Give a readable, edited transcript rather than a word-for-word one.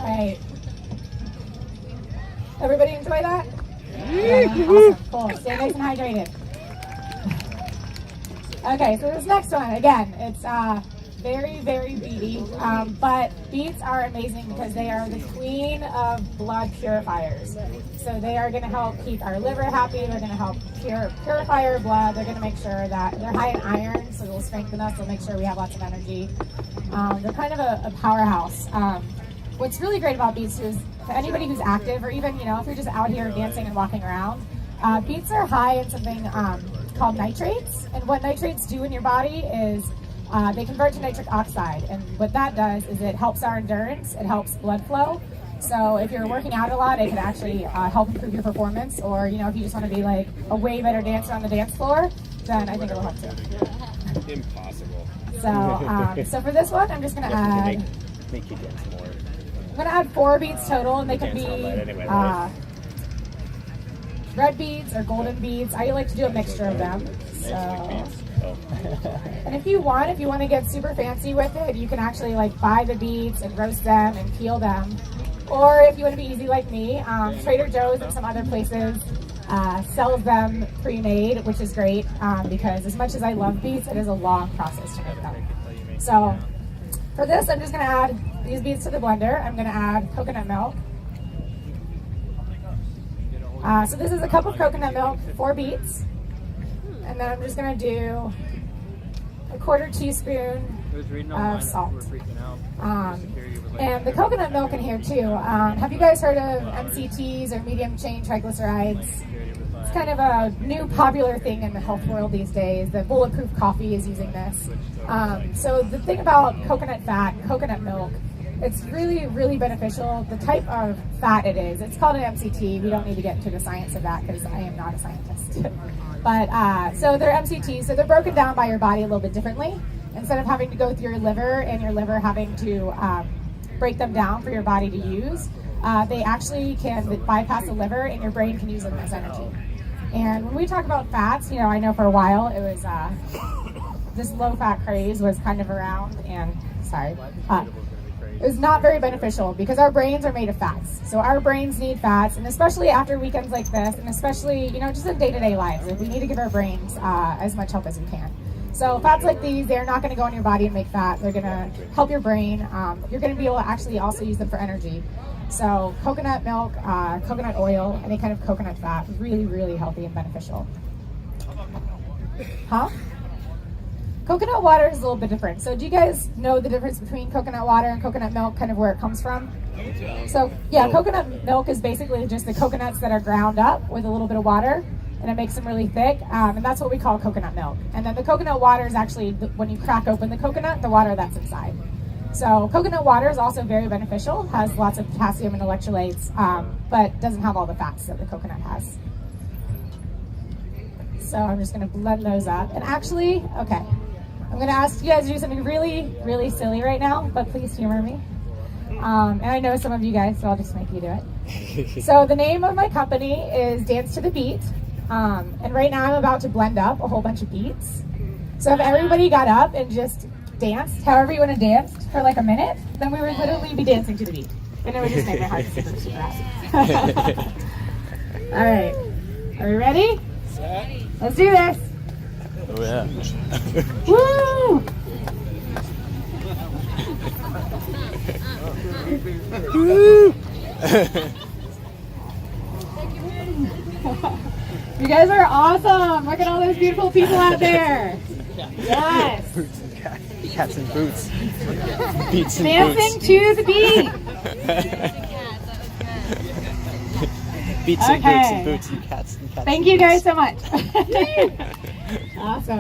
right. Everybody enjoy that? Yeah, awesome. Cool. Stay nice and hydrated. Okay, so this next one, again, it's very, very beety, but beets are amazing because they are the queen of blood purifiers. So they are going to help keep our liver happy. They're going to help purify our blood. They're going to make sure that they're high in iron, so they'll strengthen us. They'll make sure we have lots of energy. They're kind of a powerhouse. What's really great about beets is for anybody who's active, or even, if you're just out here dancing and walking around, beets are high in something called nitrates. And what nitrates do in your body is they convert to nitric oxide. And what that does is it helps our endurance, it helps blood flow. So if you're working out a lot, it can actually help improve your performance. Or, if you just want to be like a way better dancer on the dance floor, then I think it'll help too. Impossible. So for this one, I'm just going to add... Make you dance more. I'm going to add 4 beets total, and they can be red beets or golden beets. I like to do a mixture of them. So, and if you want to get super fancy with it, you can actually buy the beets and roast them and peel them. Or if you want to be easy like me, Trader Joe's and some other places sells them pre-made, which is great because as much as I love beets, it is a long process to make them. So for this, I'm just going to add these beets to the blender. I'm going to add coconut milk. So this is a cup of coconut milk, 4 beets. And then I'm just going to do a 1/4 teaspoon of salt. And the coconut milk in here too. Have you guys heard of MCTs or medium chain triglycerides? It's kind of a new popular thing in the health world these days. The Bulletproof Coffee is using this. So the thing about coconut fat, coconut milk, it's really, really beneficial. The type of fat it is, it's called an MCT. We don't need to get into the science of that because I am not a scientist. But so they're MCTs, so they're broken down by your body a little bit differently. Instead of having to go through your liver and your liver having to break them down for your body to use, they actually can bypass the liver and your brain can use them as energy. And when we talk about fats, I know for a while it was this low-fat craze was kind of around, and it was not very beneficial because our brains are made of fats. So our brains need fats, and especially after weekends like this, and especially, just in day-to-day lives, we need to give our brains as much help as we can. So fats like these, they're not going to go in your body and make fat. They're going to help your brain. You're going to be able to actually also use them for energy. So coconut milk, coconut oil, any kind of coconut fat, really, really healthy and beneficial. Coconut water is a little bit different. So do you guys know the difference between coconut water and coconut milk, kind of where it comes from? So yeah, coconut milk is basically just the coconuts that are ground up with a little bit of water, and it makes them really thick, and that's what we call coconut milk. And then the coconut water is actually, when you crack open the coconut, the water that's inside. So coconut water is also very beneficial, has lots of potassium and electrolytes, but doesn't have all the fats that the coconut has. So I'm just gonna blend those up. And actually, okay, I'm gonna ask you guys to do something really, really silly right now, but please humor me. And I know some of you guys, so I'll just make you do it. So the name of my company is Dance to the Beet. And right now I'm about to blend up a whole bunch of beets. So if everybody got up and just danced, however you want to dance, for like a minute, then we would literally be dancing to the beat. And it would just make my heart super, super happy. All right, are we ready? Let's do this. Oh yeah. Woo! Woo! You guys are awesome. Look at all those beautiful people out there. Yes. Cats and boots. Beets and Dancing boots. to the beat. Beets and boots and boots and cats and cats. Thank you guys so much. Awesome.